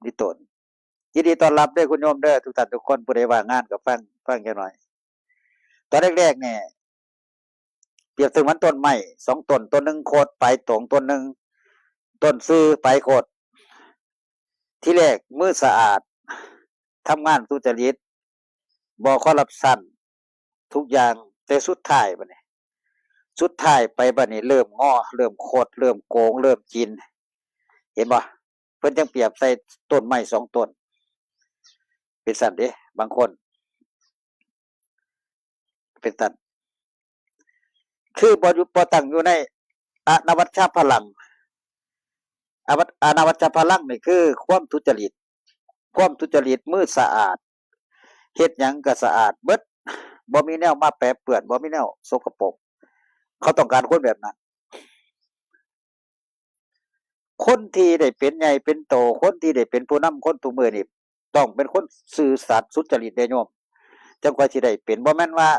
มีตนยินดีต้อนรับด้วยคุณโยมเด้อทุกท่านทุกคนผู้ใดว่างงานก็ฟังแค่หน่อยตอนแรกๆเนี่ยเปรียบเสมือนต้นไม้2 ต้นต้นหนึ่งโคตรไปตรงต้นหนึ่งต้นซื่อไปโคตรที่แรกมือสะอาดทำงานสุจริตบ่คอร์รัปชันทุกอย่างแต่สุดท้ายบัดนี้ไปบัดนี้เริ่มง้อเริ่มโคตรเริ่มโกงเริ่มกินเห็นบ่เพิ่นจังเปรียบใส่ต้นไม้2 ต้นเป็นสัตว์เด้บางคนเป็นสัตว์คือบ่ตั้งอยู่ในอนวัชชพลังอนวัชชพลังนี่คือความทุจริตมือสะอาดเฮ็ดหยังก็สะอาดเบิดบ่มีแนวมาแปรเปื้อนบ่มีแนวสกปรกเขาต้องการคนแบบนั้นคนที่ได้เป็นใหญ่เป็นโตคนที่ได้เป็นผู้นำคนทุกมื้อนี่ต้องเป็นคนซื่อสัตย์สุจริตเด้อโยมจังค่อยสิได้เป็นบ่แม่นว่า